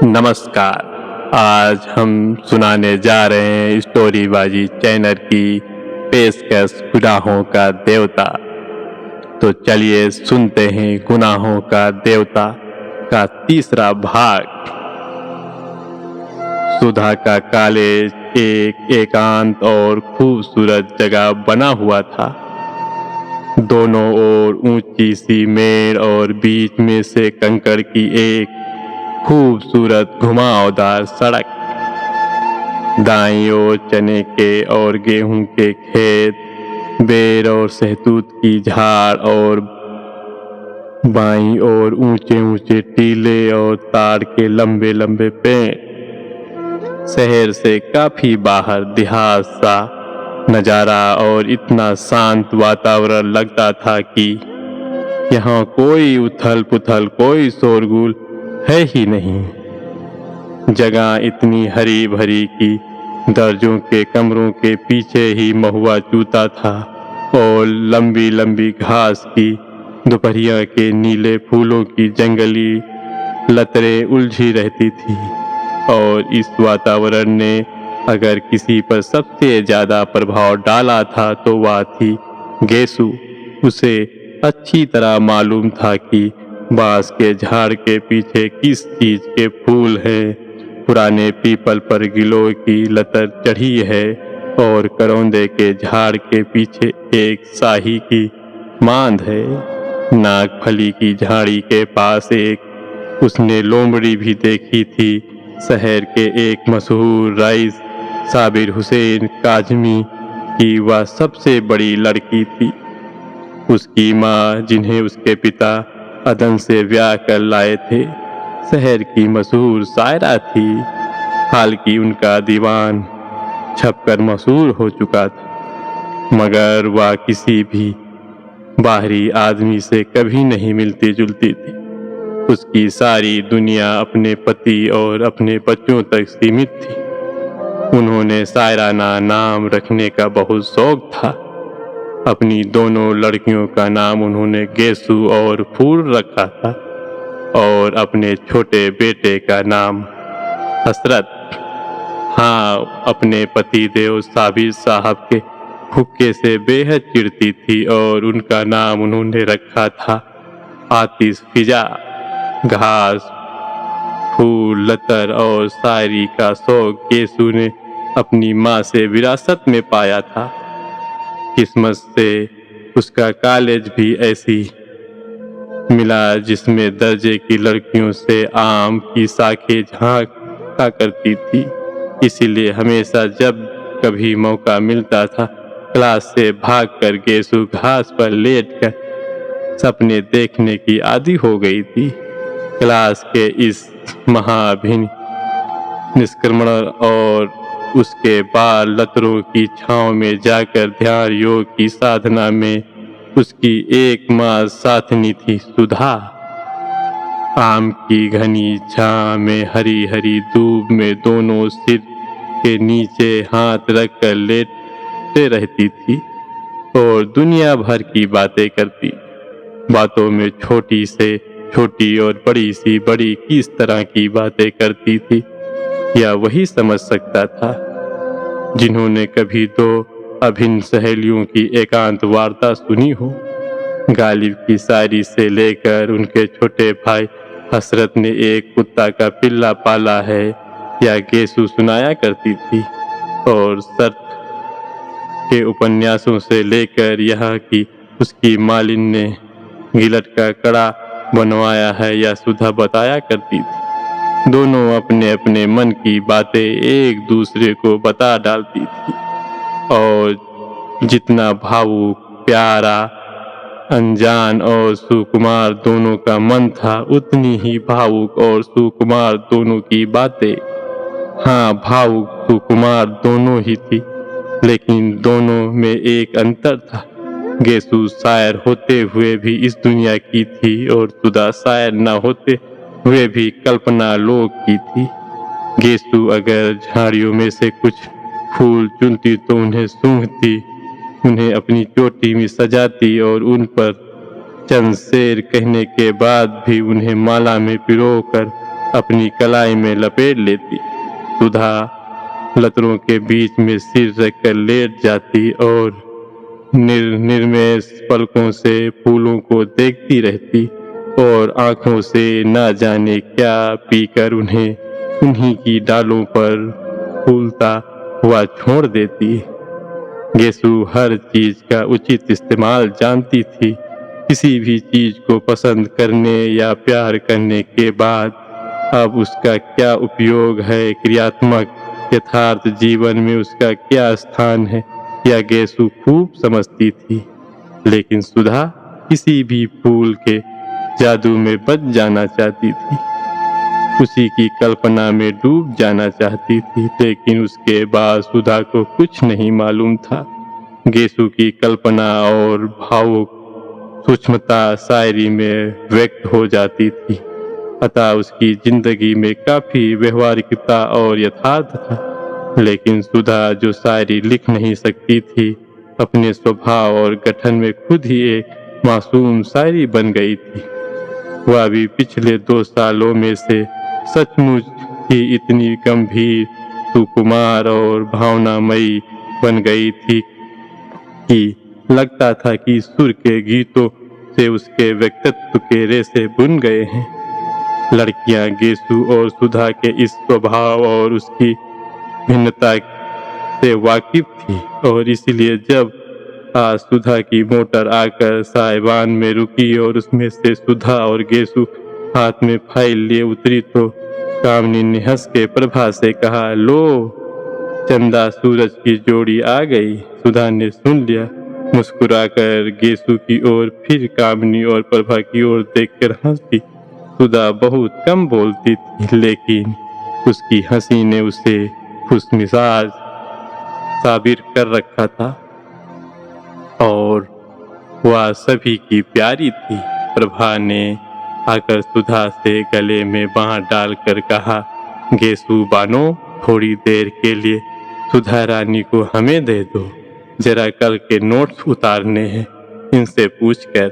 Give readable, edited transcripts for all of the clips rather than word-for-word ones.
नमस्कार। आज हम सुनाने जा रहे हैं स्टोरीबाजी चैनल की पेशकश गुनाहों का देवता। तो चलिए सुनते हैं गुनाहों का देवता का तीसरा भाग। सुधा का कॉलेज एक एकांत और खूबसूरत जगह बना हुआ था। दोनों ओर ऊंची सी मेड़ और बीच में से कंकड़ की एक खूबसूरत घुमावदार सड़क। दाईं ओर चने के और गेहूं के खेत, बेर और सहतूत की झाड़ और बाईं ओर ऊंचे ऊंचे टीले और ताड़ के लंबे लंबे पेड़। शहर से काफी बाहर देहात सा नजारा और इतना शांत वातावरण लगता था कि यहाँ कोई उथल पुथल, कोई शोरगुल है ही नहीं। जगह इतनी हरी भरी कि दर्जों के कमरों के पीछे ही महुआ चूता था और लंबी लंबी घास की दोपहरिया के नीले फूलों की जंगली लतरें उलझी रहती थी। और इस वातावरण ने अगर किसी पर सबसे ज्यादा प्रभाव डाला था तो वह थी गेसु। उसे अच्छी तरह मालूम था कि बांस के झाड़ के पीछे किस चीज के फूल हैं। पुराने पीपल पर गिलोय की लतर चढ़ी है और करौंदे के झाड़ के पीछे एक शाही की मांद है। नागफली की झाड़ी के पास एक उसने लोमड़ी भी देखी थी। शहर के एक मशहूर रईस साबिर हुसैन काजमी की वह सबसे बड़ी लड़की थी। उसकी माँ, जिन्हें उसके पिता अदन से ब्याह कर लाए थे, शहर की मशहूर शायरा थी। हालांकि उनका दीवान छपकर मशहूर हो चुका था, मगर वह किसी भी बाहरी आदमी से कभी नहीं मिलती जुलती थी। उसकी सारी दुनिया अपने पति और अपने बच्चों तक सीमित थी। उन्होंने शायराना नाम रखने का बहुत शौक था। अपनी दोनों लड़कियों का नाम उन्होंने गेसु और फूल रखा था और अपने छोटे बेटे का नाम हसरत। हाँ, अपने पति देव साबिर साहब के हुक्के से बेहद चिढ़ती थी और उनका नाम उन्होंने रखा था आतिश फिजा। घास, फूल, लतर और शायरी का शौक गेसु ने अपनी माँ से विरासत में पाया था। किस्मत से उसका कॉलेज भी ऐसी मिला जिसमें दर्जे की लड़कियों से आम की शाखें झांका करती थी। इसीलिए हमेशा जब कभी मौका मिलता था, क्लास से भागकर गेसु घास पर लेटकर सपने देखने की आदी हो गई थी। क्लास के इस महाभिन्न निष्क्रमण और उसके बाद लतरों की छांव में जाकर ध्यान योग की साधना में उसकी एकमात्र साथनी थी सुधा। आम की घनी छां में हरी हरी धूप में दोनों सिर के नीचे हाथ रखकर लेटे रहती थी और दुनिया भर की बातें करती। बातों में छोटी से छोटी और बड़ी सी बड़ी किस तरह की बातें करती थी, या वही समझ सकता था। जिन्होंने कभी दो अभिन्न सहेलियों की एकांत वार्ता सुनी हो। गालिब की शायरी से लेकर उनके छोटे भाई हसरत ने एक कुत्ता का पिल्ला पाला है, या गेसु सुनाया करती थी। और सर्त के उपन्यासों से लेकर यहाँ की उसकी मालिन ने गिलट का कड़ा बनवाया है, या सुधा बताया करती थी। दोनों अपने अपने मन की बातें एक दूसरे को बता डालती थी और जितना भावुक, प्यारा, अनजान और सुकुमार दोनों का मन था, उतनी ही भावुक और सुकुमार दोनों की बातें। हाँ, भावुक सुकुमार दोनों ही थी, लेकिन दोनों में एक अंतर था। गेसु शायर होते हुए भी इस दुनिया की थी और सुधा शायर न होते हुए भी कल्पना लोक की थी। गेसु अगर झाड़ियों में से कुछ फूल चुनती तो उन्हें सूंघती, उन्हें अपनी चोटी में सजाती और उन पर चंद शेर कहने के बाद भी उन्हें माला में पिरोकर अपनी कलाई में लपेट लेती। सुधा लतरों के बीच में सिर रखकर लेट जाती और निर्मेष पलकों से फूलों को देखती रहती और आंखों से ना जाने क्या पीकर उन्हें उन्हीं की डालों पर फूलता हुआ छोड़ देती। गेसु हर चीज का उचित इस्तेमाल जानती थी। किसी भी चीज को पसंद करने या प्यार करने के बाद अब उसका क्या उपयोग है, क्रियात्मक यथार्थ जीवन में उसका क्या स्थान है, यह गेसु खूब समझती थी। लेकिन सुधा किसी भी फूल के जादू में बच जाना चाहती थी, उसी की कल्पना में डूब जाना चाहती थी। लेकिन उसके बाद सुधा को कुछ नहीं मालूम था। गेसु की कल्पना और भावुक सूक्ष्मता शायरी में व्यक्त हो जाती थी, अतः उसकी जिंदगी में काफी व्यवहारिकता और यथार्थ था। लेकिन सुधा जो शायरी लिख नहीं सकती थी, अपने स्वभाव और गठन में खुद ही एक मासूम शायरी बन गई थी। वह भी पिछले 2 सालों में से सचमुच ही इतनी गंभीर, सुकुमार और भावनामयी बन गई थी कि लगता था कि सुर के गीतों से उसके व्यक्तित्व के रेशे बुन गए हैं। लड़कियां गेसु और सुधा के इस स्वभाव और उसकी भिन्नता से वाकिफ थी और इसलिए जब आज सुधा की मोटर आकर साइबान में रुकी और उसमें से सुधा और गेसु हाथ में फाइल लिए उतरी तो कामनी ने हंस के प्रभा से कहा, लो चंदा सूरज की जोड़ी आ गई। सुधा ने सुन लिया, मुस्कुराकर गेसु की ओर फिर कामनी और प्रभा की ओर देखकर हंसी। सुधा बहुत कम बोलती थी, लेकिन उसकी हंसी ने उसे खुशमिजाज साबिर कर रखा था और वह सभी की प्यारी थी। प्रभा ने आकर सुधा से गले में बांह डालकर कहा, गेसु बानो, थोड़ी देर के लिए सुधा रानी को हमें दे दो, जरा कल के नोट्स उतारने हैं, इनसे पूछकर।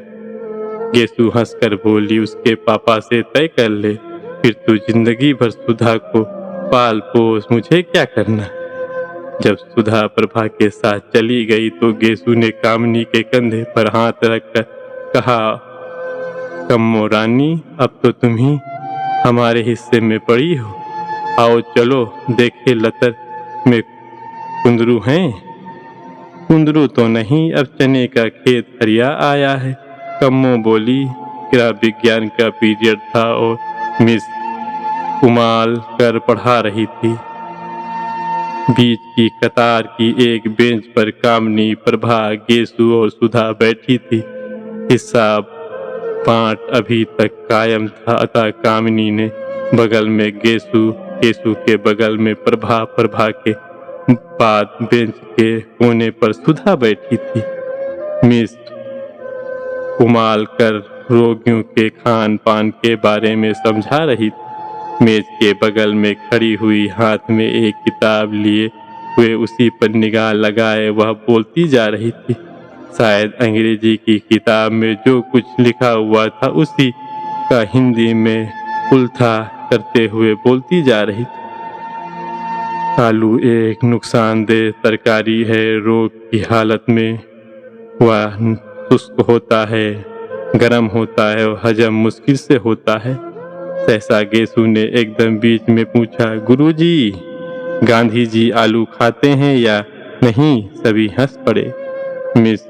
गेसु हंसकर बोली, उसके पापा से तय कर ले, फिर तू जिंदगी भर सुधा को पाल पोस, मुझे क्या करना। जब सुधा प्रभा के साथ चली गई तो गेसु ने कामनी के कंधे पर हाथ रखकर कहा, कम्मो रानी, अब तो तुम ही हमारे हिस्से में पड़ी हो, आओ चलो देखे लतर में कुंदरू हैं। कुंदरू तो नहीं, अब चने का खेत हरिया आया है। कम्मो बोली, क्रिया विज्ञान का पीरियड था और मिस उमाल कर पढ़ा रही थी। बीच की कतार की एक बेंच पर कामनी, प्रभा, गेसु और सुधा बैठी थी। हिस्सा बांट अभी तक कायम था, अतः कामनी ने बगल में गेसु, गेसु के बगल में प्रभा, प्रभा के बाद बेंच के कोने पर सुधा बैठी थी। मिस उमाल कर रोगियों के खान पान के बारे में समझा रही थी। मेज के बगल में खड़ी हुई, हाथ में एक किताब लिए हुए उसी पर निगाह लगाए वह बोलती जा रही थी। शायद अंग्रेजी की किताब में जो कुछ लिखा हुआ था उसी का हिंदी में उल्था करते हुए बोलती जा रही थी। आलू एक नुकसानदेह तरकारी है, रोग की हालत में वह शुष्क होता है, गर्म होता है और हजम मुश्किल से होता है। सहसा गेसु ने एकदम बीच में पूछा, गुरुजी, गांधी जी आलू खाते हैं या नहीं? सभी हंस पड़े। मिस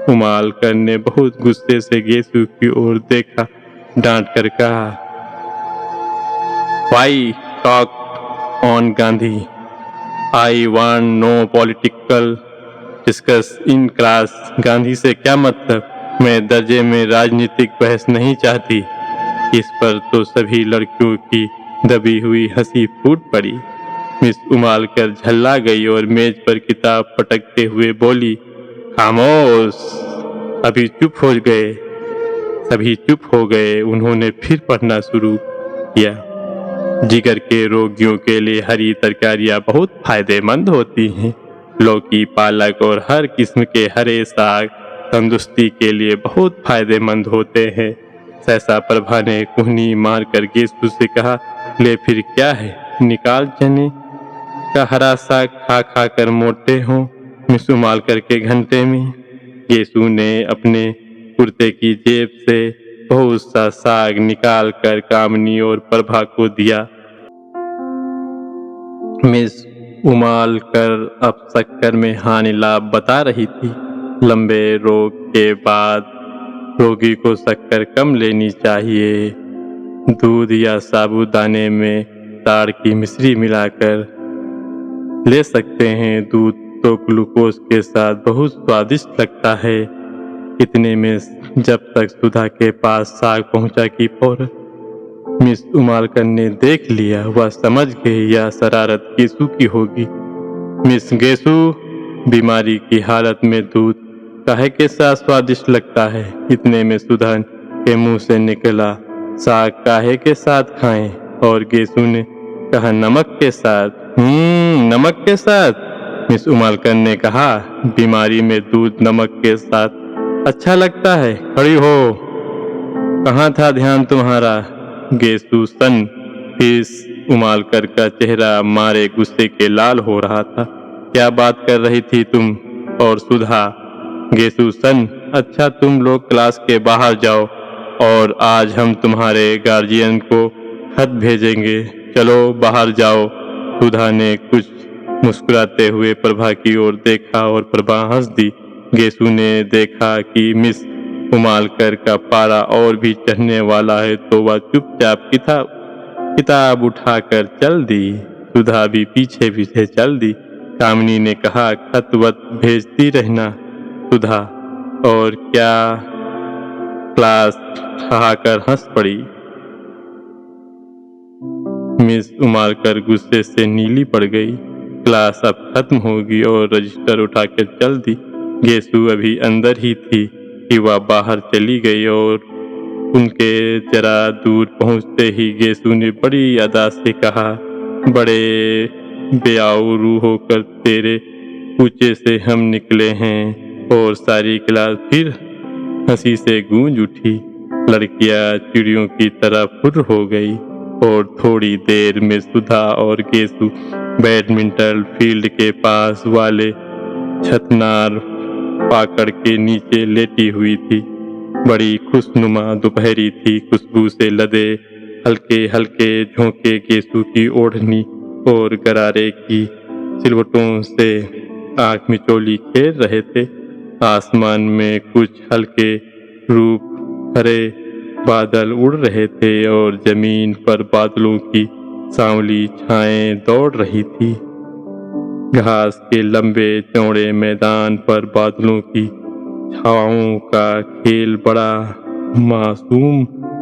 उमालकर ने बहुत गुस्से से गेसु की ओर देखा, डांट कर कहा, why talk on Gandhi? I want no political discuss in class. Gandhi से क्या मतलब? मैं दर्जे में राजनीतिक बहस नहीं चाहती। इस पर तो सभी लड़कियों की दबी हुई हंसी फूट पड़ी। मिस उमालकर झल्ला गई और मेज पर किताब पटकते हुए बोली, खामोश, अभी चुप हो गए। सभी चुप हो गए। उन्होंने फिर पढ़ना शुरू किया। जिगर के रोगियों के लिए हरी तरकारियां बहुत फायदेमंद होती हैं। लौकी, पालक और हर किस्म के हरे साग तंदुरुस्ती के लिए बहुत फायदेमंद होते हैं। सहसा प्रभा ने कुहनी मारकर गेसु से कहा, ले फिर क्या है, निकाल चने का हरा साग खा खा कर मोटे हो, मिस उमाल करके घंटे में। गेसु ने अपने कुर्ते की जेब से बहुत सा साग निकाल कर कामनी और प्रभा को दिया। मिस उमाल कर अब शक्कर में हानि लाभ बता रही थी। लंबे रोग के बाद रोगी को शक्कर कम लेनी चाहिए। दूध या साबूदाने में ताड़ की मिश्री मिलाकर ले सकते हैं। दूध तो ग्लूकोज के साथ बहुत स्वादिष्ट लगता है। इतने में जब तक सुधा के पास साग पहुंचा कि फौरन मिस उमालकर ने देख लिया। वह समझ गई यह शरारत गेसु की होगी। मिस गेसु, बीमारी की हालत में दूध काहे के साथ स्वादिष्ट लगता है। इतने में सुधा के मुंह से निकला, साग काहे के साथ खाएं? और गेसु ने कहा, नमक के साथ। नमक के साथ? मिस उमालकर ने कहा, बीमारी में दूध नमक के साथ अच्छा लगता है। खड़ी हो, कहाँ था ध्यान तुम्हारा? गेसु सन मिस उमालकर का चेहरा मारे गुस्से के लाल हो रहा था। क्या बात कर रही थी तुम? और सुधा? गेसु सन, अच्छा तुम लोग क्लास के बाहर जाओ और आज हम तुम्हारे गार्जियन को खत भेजेंगे। चलो बाहर जाओ। सुधा ने कुछ मुस्कुराते हुए प्रभा की ओर देखा और प्रभा हंस दी। गेसु ने देखा कि मिस उमालकर का पारा और भी चढ़ने वाला है तो वह चुपचाप किताब उठाकर चल दी। सुधा भी पीछे पीछे चल दी। कामिनी ने कहा, खत वत भेजती रहना सुधा। और क्या? क्लास ठहाकर हंस पड़ी। मिस उमालकर गुस्से से नीली पड़ गई। क्लास अब खत्म होगी और रजिस्टर उठाकर चल दी। गेसु अभी अंदर ही थी कि वह बाहर चली गई और उनके जरा दूर पहुंचते ही गेसु ने बड़ी अदा से कहा, बड़े बेआउरू होकर तेरे कूचे से हम निकले हैं। और सारी क्लास फिर हंसी से गूंज उठी। लड़कियां चिड़ियों की तरह फुर्र हो गई और थोड़ी देर में सुधा और गेसु बैडमिंटन फील्ड के पास वाले छतनार पाकड़ के नीचे लेटी हुई थी। बड़ी खुशनुमा दोपहरी थी। खुशबू से लदे हल्के हल्के झोंके गेसु की ओढ़नी और गरारे की सिलवटों से आँख मिचौली खेल रहे थे। आसमान में कुछ हल्के रूप हरे बादल उड़ रहे थे और जमीन पर बादलों की सांवली छाएं दौड़ रही थी। घास के लंबे चौड़े मैदान पर बादलों की छाओं का खेल बड़ा मासूम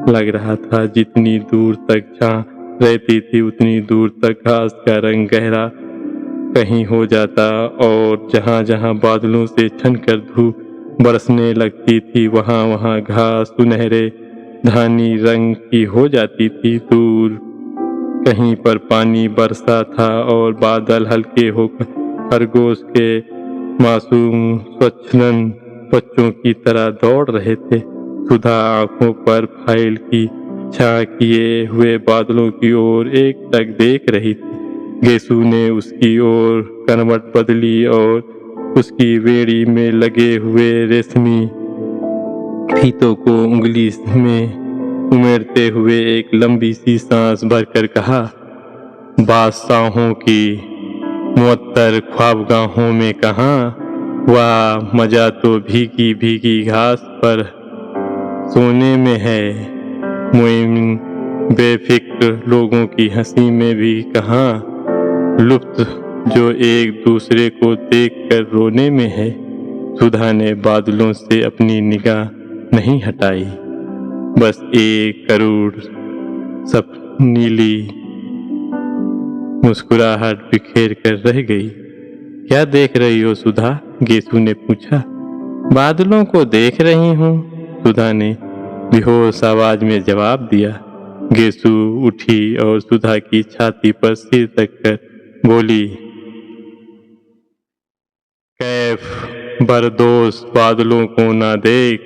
लग रहा था। जितनी दूर तक छां रहती थी उतनी दूर तक घास का रंग गहरा कहीं हो जाता और जहां जहां बादलों से छनकर धूप बरसने लगती थी वहां वहां घास सुनहरे धानी रंग की हो जाती थी। दूर कहीं पर पानी बरसा था और बादल हल्के होकर खरगोश के मासूम स्वच्छंद बच्चों की तरह दौड़ रहे थे। सुधा आंखों पर फाइल की छा किए हुए बादलों की ओर एकटक देख रही थी। गेसु ने उसकी ओर करवट बदली और उसकी बेड़ी में लगे हुए रेशमी फीतों को उंगली में उमेरते हुए एक लंबी सी सांस भरकर कहा, बादशाहों की मुअत्तर ख्वाबगाहों में कहाँ, वाह मजा तो भीगी भीगी घास पर सोने में है। मुइम बेफिक्र लोगों की हंसी में भी कहाँ लुत्फ जो एक दूसरे को देखकर रोने में है। सुधा ने बादलों से अपनी निगाह नहीं हटाई। बस एक करोड़ सब नीली मुस्कुराहट बिखेर कर रह गई। क्या देख रही हो सुधा? गेसु ने पूछा। बादलों को देख रही हूँ, सुधा ने बेहोश आवाज में जवाब दिया। गेसु उठी और सुधा की छाती पर सिर रख कर बोली, कैफ बरदोस बादलों को ना देख,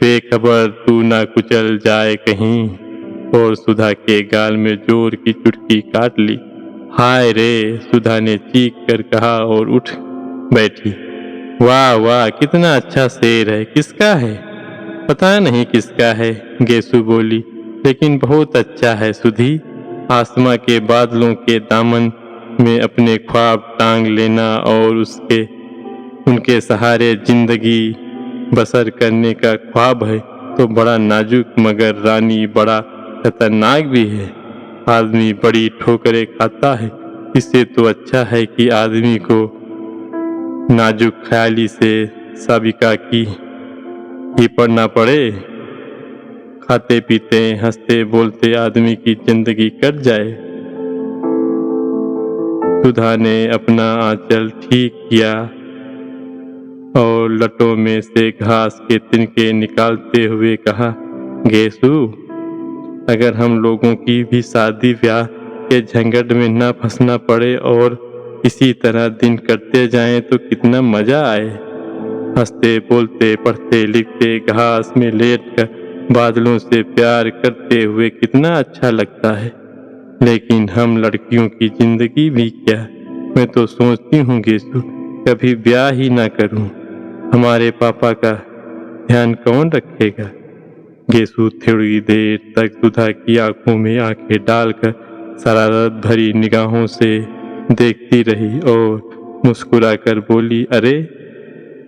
बेखबर तू ना कुचल जाए कहीं। और सुधा के गाल में जोर की चुटकी काट ली। हाय रे, सुधा ने चीख कर कहा और उठ बैठी। वाह वाह, कितना अच्छा शेर है। किसका है? पता नहीं किसका है, गेसु बोली, लेकिन बहुत अच्छा है सुधी। आसमां के बादलों के दामन में अपने ख्वाब टांग लेना और उनके सहारे जिंदगी बसर करने का ख्वाब है तो बड़ा नाजुक मगर रानी बड़ा खतरनाक भी है। आदमी बड़ी ठोकरें खाता है, इससे तो अच्छा है कि आदमी को नाजुक ख्याली से साबिका की ही पड़ना पड़े। खाते पीते हंसते बोलते आदमी की जिंदगी कट जाए। सुधा ने अपना आंचल ठीक किया और लटों में से घास के तिनके निकालते हुए कहा, गेसु, अगर हम लोगों की भी शादी ब्याह के झंझट में न फंसना पड़े और इसी तरह दिन कटते जाएं तो कितना मजा आए। हंसते बोलते पढ़ते लिखते घास में लेटकर बादलों से प्यार करते हुए कितना अच्छा लगता है। लेकिन हम लड़कियों की जिंदगी भी क्या, मैं तो सोचती हूँ गेसु, कभी ब्याह ही ना करूँ। हमारे पापा का ध्यान कौन रखेगा? गेसु थोड़ी देर तक सुधा की आंखों में आंखें डालकर शरारत भरी निगाहों से देखती रही और मुस्कुराकर बोली, अरे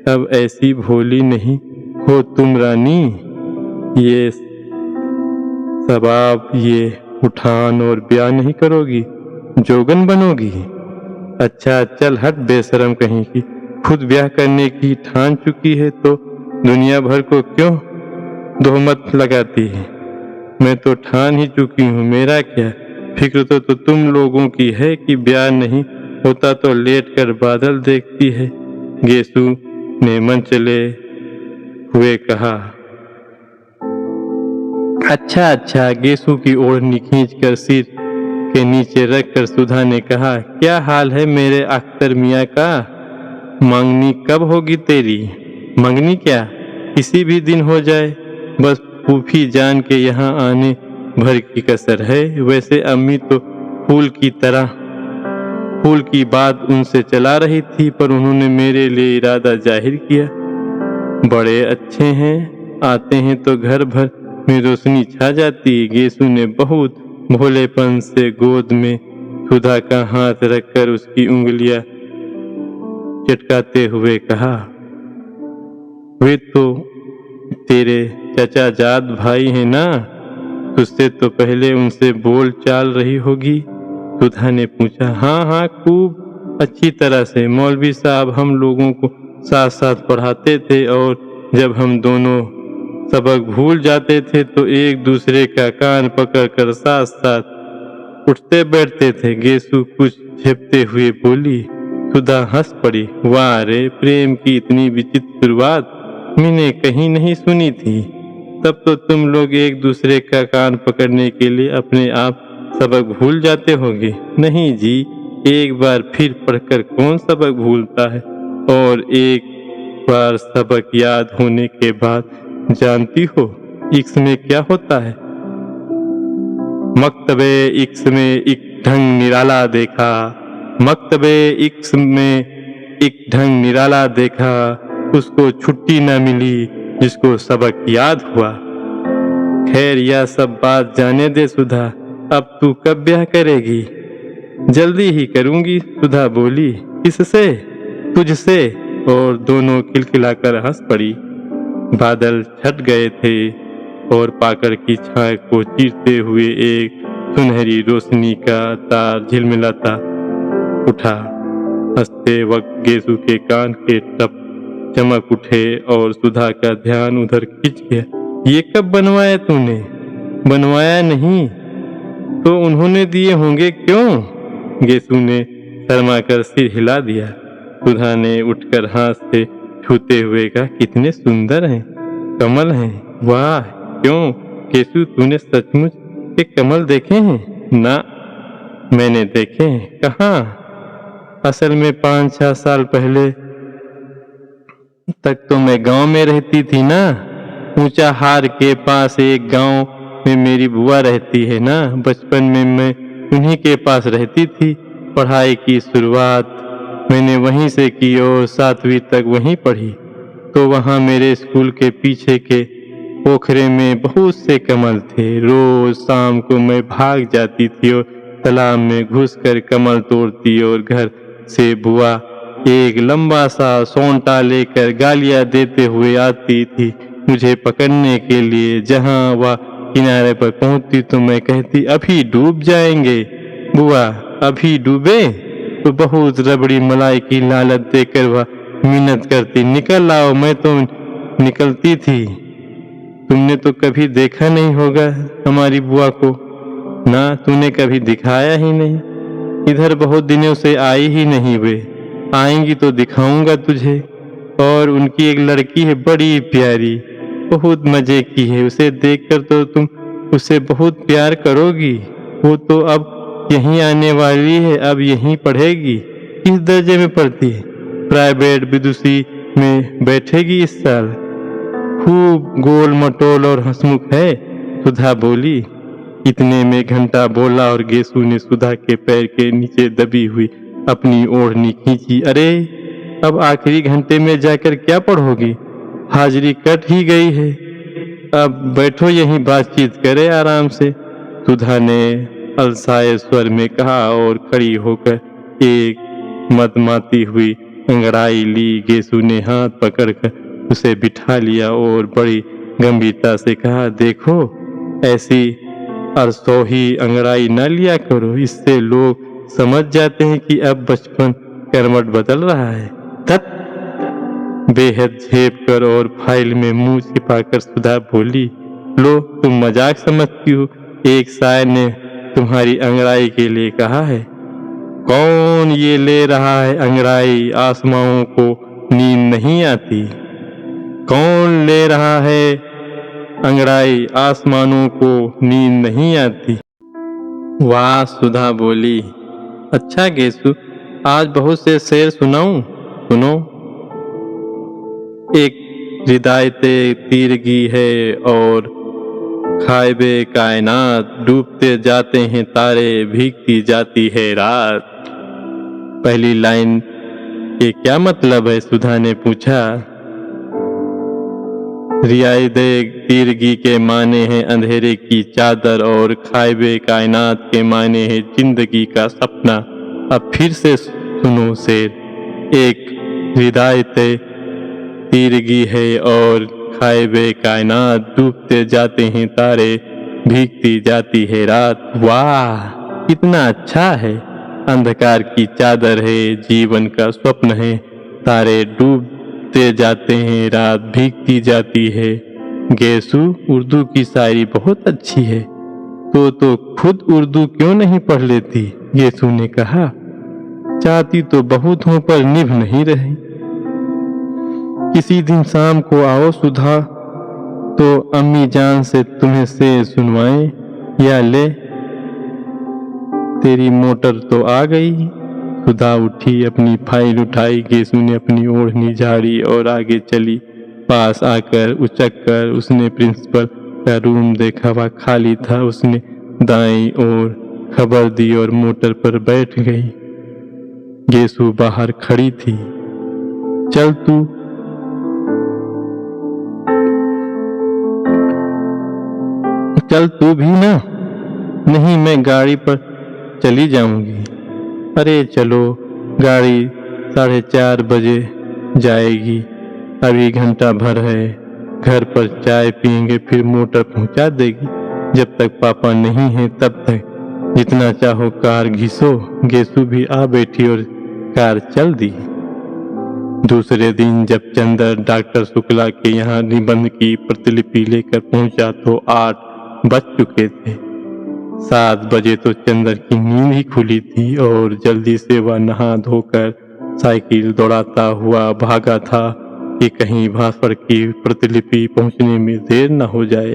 अब ऐसी भोली नहीं हो तुम रानी। ये सबाब, ये उठान और ब्याह नहीं करोगी, जोगन बनोगी? अच्छा चल हट बेशरम कहीं की, खुद ब्याह करने की ठान चुकी है तो दुनिया भर को क्यों तोहमत लगाती है? मैं तो ठान ही चुकी हूँ, मेरा क्या। फिक्र तो तुम लोगों की है कि ब्याह नहीं होता तो लेट कर बादल देखती है। गेसु ने मन चले हुए कहा। अच्छा, गेसु की ओढ़नी खींचकर सिर के नीचे रखकर सुधा ने कहा, क्या हाल है मेरे अख्तर मियाँ का? मंगनी कब होगी तेरी? मंगनी क्या, किसी भी दिन हो जाए, बस फूफी जान के यहाँ आने भर की कसर है। वैसे अम्मी तो फूल की बात उनसे चला रही थी, पर उन्होंने मेरे लिए इरादा जाहिर किया। बड़े अच्छे हैं, आते हैं तो घर भर में रोशनी छा जाती है। गेसु ने बहुत भोलेपन से गोद में सुधा का हाथ रखकर उसकी उंगलियां चटकाते हुए कहा, वे तो तेरे चचा जाद भाई हैं ना, तुझसे तो पहले उनसे बोल चाल रही होगी? सुधा ने पूछा। हाँ, खूब अच्छी तरह से। मौलवी साहब हम लोगों को साथ साथ पढ़ाते थे और जब हम दोनों सबक भूल जाते थे तो एक दूसरे का कान पकड़कर साथ साथ उठते बैठते थे। गेसु कुछ झेपते हुए बोली। सुधा हंस पड़ी। वाह रे, प्रेम की इतनी विचित्र शुरुआत मैंने कहीं नहीं सुनी थी। तब तो तुम लोग एक दूसरे का कान पकड़ने के लिए अपने आप सबक भूल जाते होगे। नहीं जी, एक बार फिर पढ़कर कौन सबक भूलता है, और एक बार सबक याद होने के बाद जानती हो इश्क में क्या होता है? मकतबे इश्क में एक ढंग निराला देखा, मकतबे इश्क में एक ढंग निराला देखा, उसको छुट्टी न मिली जिसको सबक याद हुआ। खैर यह सब बात जाने दे सुधा, अब तू कब ब्याह करेगी? जल्दी ही करूंगी, सुधा बोली। किससे? तुझसे। और दोनों खिलखिलाकर हंस पड़ी। बादल छट गए थे और पाकड़ की छाया को चीरते हुए एक सुनहरी रोशनी का तार झिलमिलाता उठा। हंसते वक्त गेसु के कान के टप चमक उठे और सुधा का ध्यान उधर खिंच गया। ये कब बनवाया तूने? बनवाया नहीं तो उन्होंने दिए होंगे, क्यों? गेसु ने शर्माकर सिर हिला दिया। सुधा ने उठकर हाथ से छूते हुए कहा, कितने सुंदर हैं, कमल हैं। वाह, क्यों गेसु, तूने सचमुच के कमल देखे हैं? ना, मैंने देखे हैं। कहाँ? असल में 5-6 साल पहले तक तो मैं गांव में रहती थी ना, ऊंचाहार के पास एक गांव में मेरी बुआ रहती है ना। बचपन में मैं उन्हीं के पास रहती थी। पढ़ाई की शुरुआत मैंने वहीं से की और 7वीं तक वहीं पढ़ी। तो वहाँ मेरे स्कूल के पीछे के पोखरे में बहुत से कमल थे। रोज शाम को मैं भाग जाती थी और तालाब में घुसकर कमल तोड़ती और घर से बुआ एक लंबा सा सोंटा लेकर गालियां देते हुए आती थी मुझे पकड़ने के लिए। जहाँ वह किनारे पर पहुंचती तो मैं कहती, अभी डूब जाएंगे बुआ, अभी डूबे। तो बहुत रबड़ी मलाई की लालच देकर वह मिन्नत करती, निकल आओ। मैं तो निकलती थी। तुमने तो कभी देखा नहीं होगा हमारी बुआ को ना, तूने कभी दिखाया ही नहीं। इधर बहुत दिनों से आई ही नहीं। वे आएंगी तो दिखाऊंगा तुझे। और उनकी एक लड़की है बड़ी प्यारी, बहुत मजे की है। उसे देखकर तो तुम उससे बहुत प्यार करोगी। वो तो अब यहीं आने वाली है, अब यहीं पढ़ेगी। किस दर्जे में पढ़ती है? प्राइवेट विदुषी में बैठेगी इस साल। खूब गोल मटोल और हंसमुख है, सुधा बोली। इतने में घंटा बोला और गेसू ने सुधा के पैर के नीचे दबी हुई अपनी ओढ़नी खींची। अरे अब आखिरी घंटे में जाकर क्या पढ़ोगी? हाजिरी कट ही गई है। अब बैठो यहीं बातचीत करे आराम से, सुधा ने अलसाए स्वर में कहा और खड़ी होकर एक मतमाती हुई अंगड़ाई ली। गेसू ने हाथ पकड़कर उसे बिठा लिया और बड़ी गंभीरता से कहा, देखो ऐसी अरसोही अंगड़ाई न लिया करो, इससे लोग समझ जाते हैं कि अब बचपन करवट बदल रहा है। तत् बेहद झेप कर और फाइल में मुंह छिपाकर सुधा बोली, लो तुम मजाक समझती हो, एक शायर ने तुम्हारी अंगड़ाई के लिए कहा है। कौन ये ले रहा है अंगड़ाई, आसमाओं को नींद नहीं आती। कौन ले रहा है अंगड़ाई, आसमानों को नींद नहीं आती। वाह, सुधा बोली। अच्छा गेसु, आज बहुत से शेर सुनाऊं? सुनो। एक हिदायते तीरगी है और खाइबे कायनात, डूबते जाते हैं तारे, भीगती जाती है रात। पहली लाइन ये क्या मतलब है? सुधा ने पूछा। रियादे तीरगी के माने हैं अंधेरे की चादर और खाइबे कायनात के माने हैं जिंदगी का सपना। अब फिर से सुनो शेर। एक हिदायते तीरगी है और खाइबे कायनात, डूबते जाते हैं तारे, भीगती जाती है रात। वाह कितना अच्छा है। अंधकार की चादर है, जीवन का स्वप्न है, तारे डूबते जाते हैं, रात भीगती जाती है। गेसु, उर्दू की शायरी बहुत अच्छी है। तो खुद उर्दू क्यों नहीं पढ़ लेती? गेसु ने कहा। चाहती तो बहुत हूं पर निभ नहीं रही। किसी दिन शाम को आओ सुधा, तो अम्मी जान से तुम्हें शेर सुनवाएं। या ले तेरी मोटर तो आ गई। सुधा उठी, अपनी फाइल उठाई। गेसु ने अपनी ओढ़नी झाड़ी और आगे चली। पास आकर उचक कर उसने प्रिंसिपल का रूम देखा, वह खाली था। उसने दाईं ओर खबर दी और मोटर पर बैठ गई। गेसु बाहर खड़ी थी। चल तू भी ना। नहीं, मैं गाड़ी पर चली जाऊंगी। अरे चलो, गाड़ी 4:30 बजे जाएगी, अभी घंटा भर है। घर पर चाय पियेंगे, फिर मोटर पहुंचा देगी। जब तक पापा नहीं है तब तक जितना चाहो कार घिसो। गेसु भी आ बैठी और कार चल दी। दूसरे दिन जब चंदर डॉक्टर शुक्ला के यहाँ निबंध की प्रतिलिपि लेकर पहुंचा तो 8 बज चुके थे। 7 बजे तो चंदर की नींद ही खुली थी और जल्दी से वह नहा धोकर साइकिल दौड़ाता हुआ भागा था कि कहीं भास्कर की प्रतिलिपि पहुंचने में देर न हो जाए।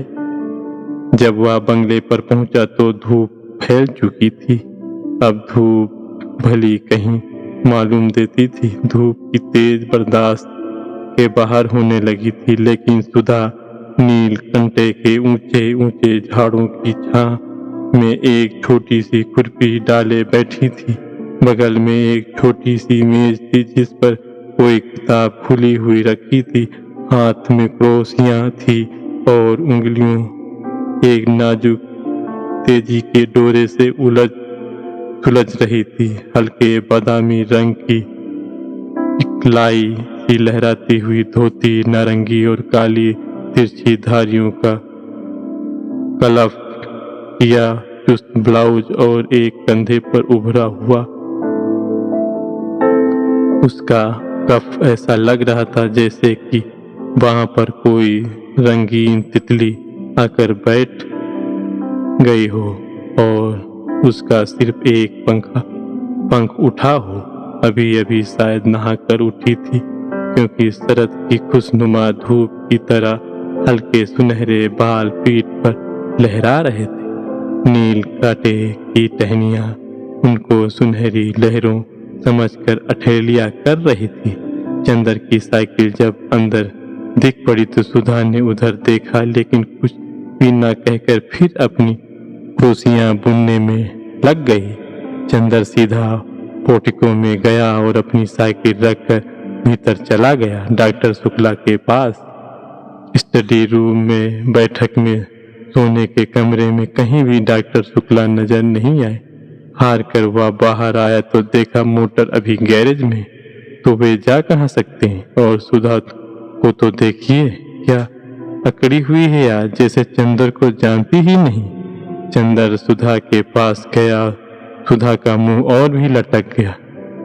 जब वह बंगले पर पहुंचा तो धूप फैल चुकी थी। अब धूप भली कहीं मालूम देती थी। धूप की तेज बर्दाश्त के बाहर होने लगी थी, लेकिन सुधा नीलकंठे के ऊंचे ऊंचे झाड़ों की छां में एक छोटी सी खुरपी डाले बैठी थी। बगल में एक छोटी सी मेज थी जिस पर कोई किताब खुली हुई रखी थी। हाथ में क्रोशियां थी और उंगलियों एक नाजुक तेजी के डोरे से सुलझ रही थी। हल्के बादामी रंग की इकलाई सी लहराती हुई धोती, नारंगी और काली तिरछी धारियों का कलफ किया चुस्त ब्लाउज और एक कंधे पर उभरा हुआ उसका कफ ऐसा लग रहा था जैसे कि वहां पर कोई रंगीन तितली आकर बैठ गई हो और उसका सिर्फ एक पंख उठा हो। अभी अभी शायद नहाकर उठी थी क्योंकि शरद की खुशनुमा धूप की तरह हल्के सुनहरे बाल पीठ पर लहरा रहे थे। नील कांटे की टहनियां उनको सुनहरी लहरों समझकर अठेलिया कर रही थी। चंदर की साइकिल जब अंदर दिख पड़ी तो सुधा ने उधर देखा, लेकिन कुछ भी न कहकर फिर अपनी क्रोशियां बुनने में लग गई। चंदर सीधा पोर्टिको में गया और अपनी साइकिल रखकर भीतर चला गया। डॉक्टर शुक्ला के पास स्टडी रूम में, बैठक में, सोने के कमरे में कहीं भी डॉक्टर शुक्ला नजर नहीं आए। हार कर वह बाहर आया तो देखा मोटर अभी गैरेज में। तो वे जा कहाँ सकते हैं? और सुधा को तो देखिए क्या अकड़ी हुई है यार, जैसे चंदर को जानती ही नहीं। चंदर सुधा के पास गया। सुधा का मुंह और भी लटक गया।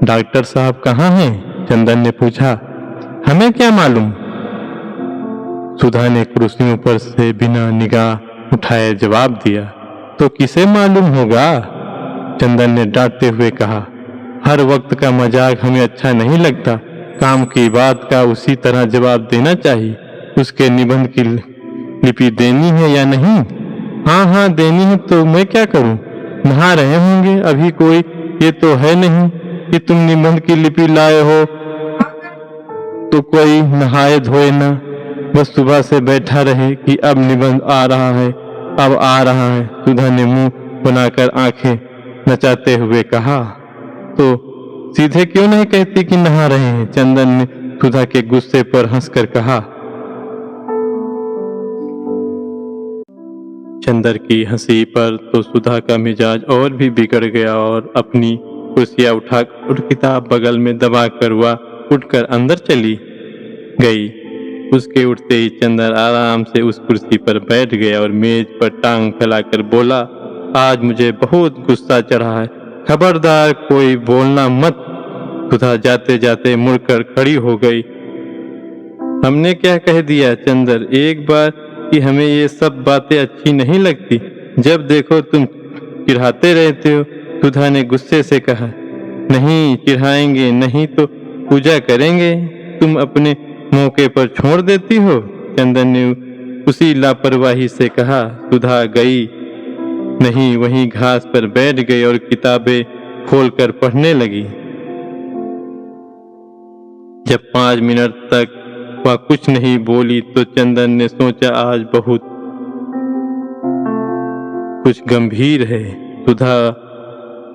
डॉक्टर साहब कहाँ हैं? चंदर ने पूछा। हमें क्या मालूम? सुधा ने कुर्सियों पर से बिना निगाह उठाए जवाब दिया। तो किसे मालूम होगा? चंदन ने डांटते हुए कहा। हर वक्त का मजाक हमें अच्छा नहीं लगता। काम की बात का उसी तरह जवाब देना चाहिए। उसके निबंध की लिपि देनी है या नहीं? हाँ देनी है। तो मैं क्या करूं? नहा रहे होंगे अभी। कोई ये तो है नहीं कि तुम निबंध की लिपि लाए हो तो कोई नहाए धोए ना, बस सुबह से बैठा रहे कि अब निबंध आ रहा है, अब आ रहा है। सुधा ने मुंह बनाकर आंखें नचाते हुए कहा। तो सीधे क्यों नहीं कहती कि नहा रहे हैं? चंदन ने सुधा के गुस्से पर हंसकर कहा। चंदर की हंसी पर तो सुधा का मिजाज और भी बिगड़ गया और अपनी कुर्सियां उठाकर किताब बगल में दबाकर वह उठकर अंदर चली गई। उसके उठते ही चंदर आराम से उस कुर्सी पर बैठ गया और मेज पर टांग फैलाकर बोला, आज मुझे बहुत गुस्सा चढ़ा है, खबरदार कोई बोलना मत। सुधा जाते जाते मुड़कर खड़ी हो गई। हमने क्या कह दिया चंदर? एक बार कि हमें ये सब बातें अच्छी नहीं लगती, जब देखो तुम चिढ़ाते रहते हो। सुधा ने गुस्से से कहा। नहीं चिढ़ाएंगे, नहीं तो पूजा करेंगे। तुम अपने मौके पर छोड़ देती हो। चंदन ने उसी लापरवाही से कहा। सुधा गई नहीं, वहीं घास पर बैठ गई और किताबें खोलकर पढ़ने लगी। जब 5 मिनट तक वह कुछ नहीं बोली तो चंदन ने सोचा आज बहुत कुछ गंभीर है। सुधा,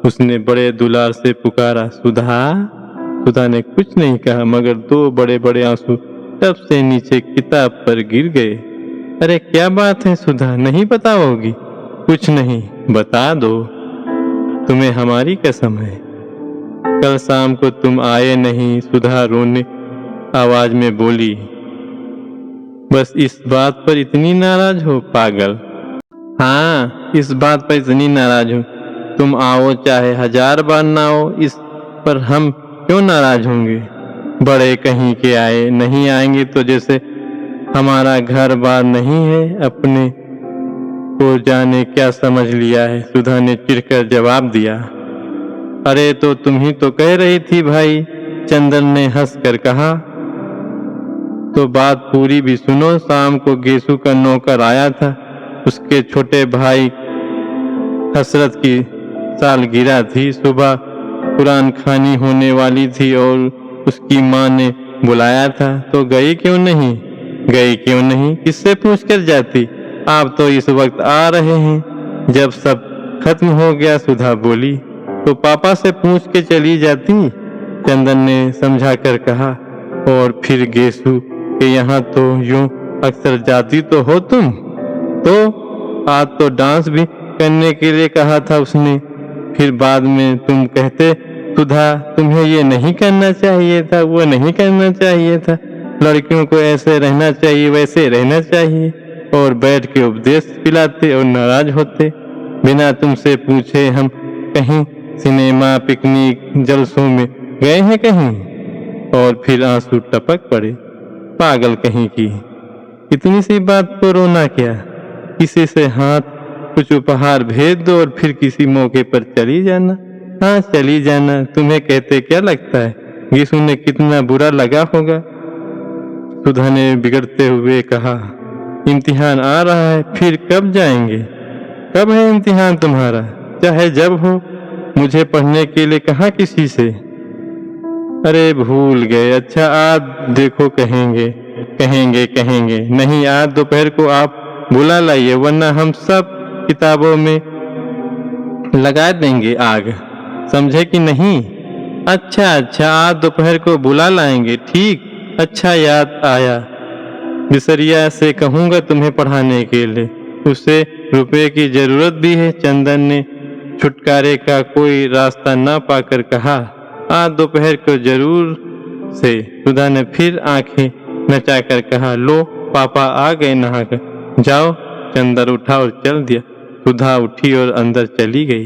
उसने बड़े दुलार से पुकारा। सुधा। सुधा ने कुछ नहीं कहा मगर 2 बड़े बड़े आंसू तब से नीचे किताब पर गिर गए। अरे क्या बात है सुधा, नहीं बताओगी? कुछ नहीं, बता दो। तुम्हें हमारी कसम है। कल शाम को तुम आए नहीं। सुधा रोने आवाज में बोली। बस इस बात पर इतनी नाराज हो पागल? हाँ, इस बात पर इतनी नाराज हो। तुम आओ चाहे 1000 बार ना आओ, इस पर हम क्यों नाराज होंगे? बड़े कहीं के आए, नहीं आएंगे तो जैसे हमारा घर बार नहीं है। अपने को जाने क्या समझ लिया है। सुधा ने चिढ़कर जवाब दिया। अरे तो तुम ही तो कह रही थी भाई। चंदन ने हंसकर कहा। तो बात पूरी भी सुनो। शाम को गेसू का नौकर आया था। उसके छोटे भाई हसरत की सालगिरह थी। सुबह कुरान खानी होने वाली थी और उसकी माँ ने बुलाया था। तो गई क्यों नहीं? गई क्यों नहीं? किससे पूछ कर जाती? आप तो इस वक्त आ रहे हैं। जब सब खत्म हो गया सुधा बोली, तो पापा से पूछ के चली जाती। चंदन ने समझा कर कहा, और फिर गेसु के यहाँ तो यूं अक्सर जाती तो हो तुम? तो आज तो डांस भी करने के लिए कहा था उसने। फिर बाद में तुम कहते, सुधा तुम्हें ये नहीं करना चाहिए था, वो नहीं करना चाहिए था, लड़कियों को ऐसे रहना चाहिए, वैसे रहना चाहिए, और बैठ के उपदेश पिलाते और नाराज होते। बिना तुमसे पूछे हम कहीं सिनेमा, पिकनिक, जलसों में गए हैं कहीं? और फिर आंसू टपक पड़े। पागल कहीं की, इतनी सी बात को रोना क्या? किसी से हाथ कुछ उपहार भेज दो और फिर किसी मौके पर चली जाना। हाँ, चली जाना। तुम्हें कहते क्या लगता है गीसू ने कितना बुरा लगा होगा? सुधा ने बिगड़ते हुए कहा, इम्तिहान आ रहा है, फिर कब जाएंगे? कब है इम्तिहान तुम्हारा? चाहे जब हो। मुझे पढ़ने के लिए कहा किसी से? अरे भूल गए। अच्छा आज देखो कहेंगे। कहेंगे कहेंगे नहीं, आज दोपहर को आप बुला लाइए, वरना हम सब किताबों में लगा देंगे आग। समझे कि नहीं? अच्छा अच्छा, आज दोपहर को बुला लाएंगे। ठीक। अच्छा, याद आया, बिसरिया से कहूँगा तुम्हें पढ़ाने के लिए। उसे रुपए की जरूरत भी है। चंदन ने छुटकारे का कोई रास्ता न पाकर कहा, आज दोपहर को जरूर से। सुधा ने फिर आंखें नचाकर कहा, लो पापा आ गए नहाकर। जाओ। चंदन उठा और चल दिया। सुधा उठी और अंदर चली गई।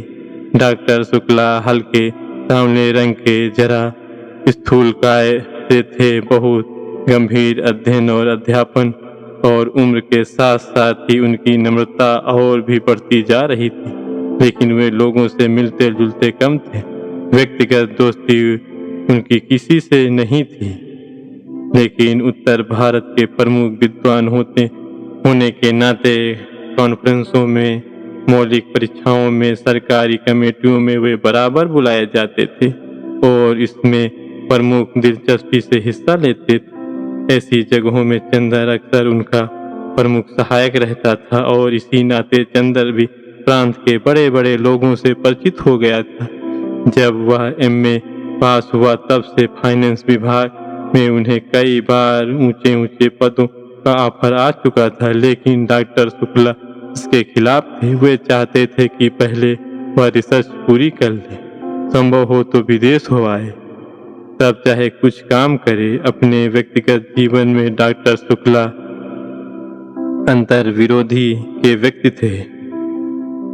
डॉक्टर शुक्ला हल्के सांवले रंग के, जरा स्थूलकाय से थे। बहुत गंभीर अध्ययन और अध्यापन और उम्र के साथ साथ ही उनकी नम्रता और भी बढ़ती जा रही थी। लेकिन वे लोगों से मिलते जुलते कम थे। व्यक्तिगत दोस्ती उनकी किसी से नहीं थी। लेकिन उत्तर भारत के प्रमुख विद्वान होने के नाते कॉन्फ्रेंसों में, मौलिक परीक्षाओं में, सरकारी कमेटियों में वे बराबर बुलाए जाते थे और इसमें प्रमुख दिलचस्पी से हिस्सा लेते थे। ऐसी जगहों में चंदर अक्सर उनका प्रमुख सहायक रहता था और इसी नाते चंदर भी प्रांत के बड़े बड़े लोगों से परिचित हो गया था। जब वह एमए पास हुआ तब से फाइनेंस विभाग में उन्हें कई बार ऊंचे ऊंचे पदों का ऑफर आ चुका था, लेकिन डॉक्टर शुक्ला इसके खिलाफ थे। वे चाहते थे कि पहले वह रिसर्च पूरी कर ले, संभव हो तो विदेश हो आए, तब चाहे कुछ काम करे। अपने व्यक्तिगत जीवन में डॉक्टर शुक्ला अंतर विरोधी के व्यक्ति थे।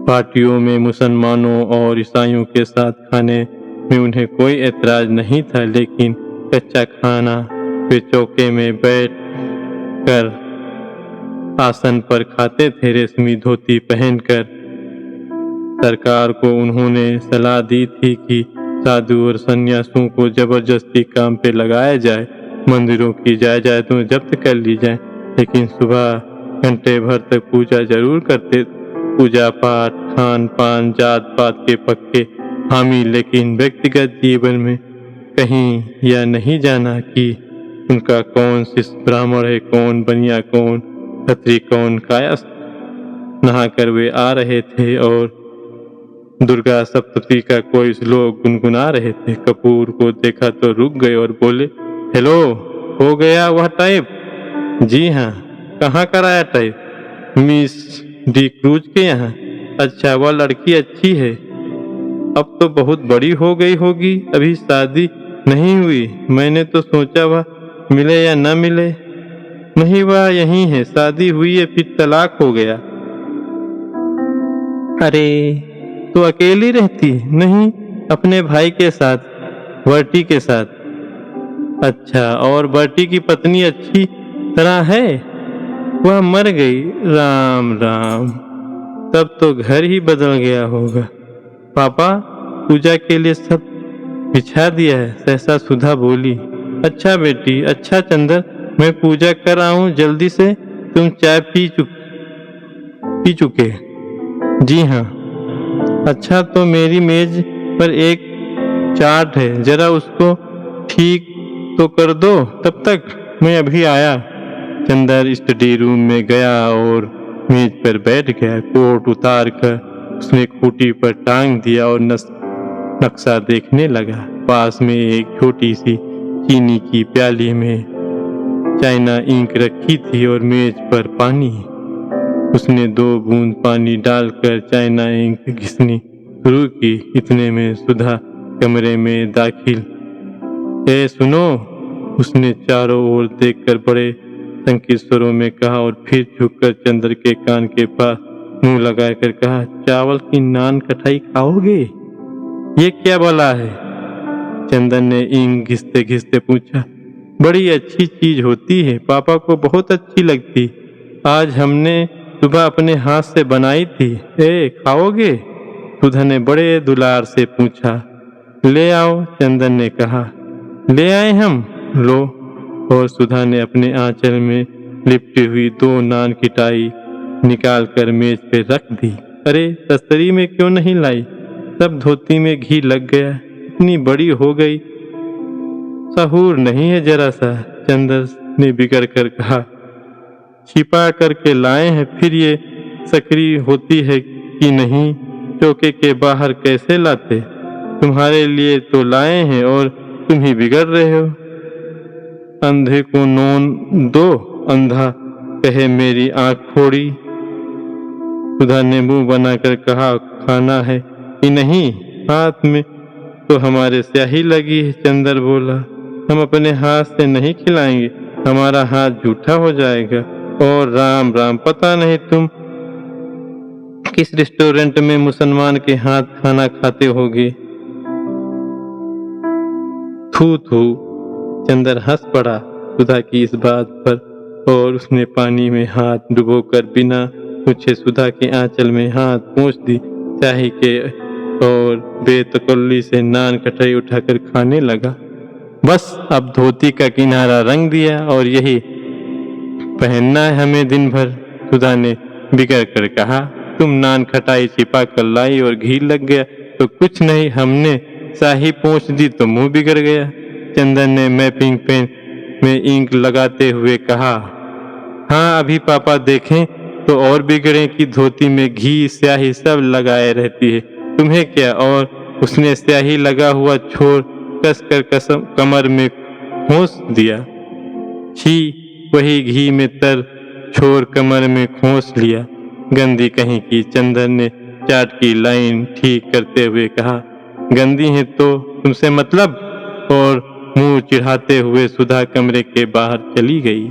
पार्टियों में मुसलमानों और ईसाइयों के साथ खाने में उन्हें कोई ऐतराज नहीं था, लेकिन कच्चा खाना वे चौके में बैठ कर आसन पर खाते थे, रेशमी धोती पहनकर। सरकार को उन्होंने सलाह दी थी कि साधु और सन्यासियों को जबरदस्ती काम पे लगाया जाए, मंदिरों की जायदादें जब्त कर ली जाए, लेकिन सुबह घंटे भर तक पूजा जरूर करते। पूजा पाठ, खान पान, जात पात के पक्के हामी, लेकिन व्यक्तिगत जीवन में कहीं यह नहीं जाना कि उनका कौन शिष्य ब्राह्मण है, कौन बनिया, कौन खत्री, कौन कायस्थ। नहाकर वे आ रहे थे और दुर्गा सप्तती का कोई श्लोक गुनगुना रहे थे। कपूर को देखा तो रुक गए और बोले, हेलो, हो गया वह टाइप? जी हाँ। कहाँ कराया टाइप? मिस डी क्रूज के यहाँ। अच्छा, वह लड़की अच्छी है? अब तो बहुत बड़ी हो गई होगी, अभी शादी नहीं हुई। मैंने तो सोचा वह मिले या न मिले। नहीं, वह यहीं है, शादी हुई है फिर तलाक हो गया। अरे, तो अकेली रहती? नहीं, अपने भाई के साथ, बर्टी के साथ। अच्छा, और बर्टी की पत्नी अच्छी तरह है? वह मर गई। राम राम, तब तो घर ही बदल गया होगा। पापा, पूजा के लिए सब बिछा दिया है, सहसा सुधा बोली। अच्छा बेटी, अच्छा चंदर, मैं पूजा कर रहा हूँ, जल्दी से। तुम चाय पी चुके? जी हाँ। अच्छा, तो मेरी मेज पर एक चार्ट है, जरा उसको ठीक तो कर दो, तब तक मैं अभी आया। चंदर स्टडी रूम में गया और मेज पर बैठ गया। कोट उतार कर उसने खूंटी पर टांग दिया और नक्शा देखने लगा। पास में एक छोटी सी चीनी की प्याली में चाइना इंक रखी थी और मेज पर पानी। उसने 2 बूंद पानी डालकर चाइना इंक घिसनी शुरू की। इतने में सुधा कमरे में दाखिल। ए सुनो, उसने चारों ओर देखकर बड़े संकीर्ण स्वरों में कहा और फिर झुककर चंदर के कान के पास मुंह लगाकर कहा, चावल की नान खटाई खाओगे? ये क्या भला है? चंदन ने इंक घिसते घिसते पूछा। बड़ी अच्छी चीज होती है, पापा को बहुत अच्छी लगती। आज हमने सुबह अपने हाथ से बनाई थी। खाओगे? सुधा ने बड़े दुलार से पूछा। ले आओ, चंदन ने कहा। ले आए हम, लो। और सुधा ने अपने आंचल में लिपटी हुई 2 नान खटाई निकाल कर मेज पे रख दी। अरे तस्तरी में क्यों नहीं लाई? सब धोती में घी लग गया, इतनी बड़ी हो गई। सहूर नहीं है जरा सा, चंदर ने बिगड़ कर कहा। छिपा करके लाए हैं, फिर ये सकरी होती है कि नहीं? चौके के बाहर कैसे लाते? तुम्हारे लिए तो लाए हैं और तुम ही बिगड़ रहे हो। अंधे को नोन दो, अंधा कहे मेरी आंख फोड़ी। सुधा ने मुंह बनाकर कहा, खाना है कि नहीं? हाथ में तो हमारे स्याही लगी है। चंदर बोला, हम अपने हाथ से नहीं खिलाएंगे, हमारा हाथ झूठा हो जाएगा। और राम राम, पता नहीं तुम किस रेस्टोरेंट में मुसलमान के हाथ खाना खाते होगे। थू थू। चंदर हंस पड़ा सुधा की इस बात पर और उसने पानी में हाथ डुबोकर बिना पूछे सुधा के आंचल में हाथ पहुँच दी स्याही के और बेतकल्ली से नान खटाई उठाकर खाने लगा। बस अब धोती का किनारा रंग दिया और यही पहनना है हमें दिन भर। सुधा ने बिगड़ कर कहा, तुम नान खटाई छिपा कर लाई और घी लग गया तो कुछ नहीं, हमने स्याही पोंछ दी तो मुंह बिगड़ गया। चंदन ने मैपिंग पेन में इंक लगाते हुए कहा। हाँ, अभी पापा देखें तो और बिगड़े कि धोती में घी स्याही सब लगाए रहती है, तुम्हें क्या? और उसने स्याही लगा हुआ छोर कसकर कमर में खोस दिया। छी, वही घी में तर छोर कमर में खोस लिया, गंदी कहीं की। चंदन ने चाट की लाइन ठीक करते हुए कहा, गंदी है तो तुमसे मतलब? और मुंह चिढ़ाते हुए सुधा कमरे के बाहर चली गई।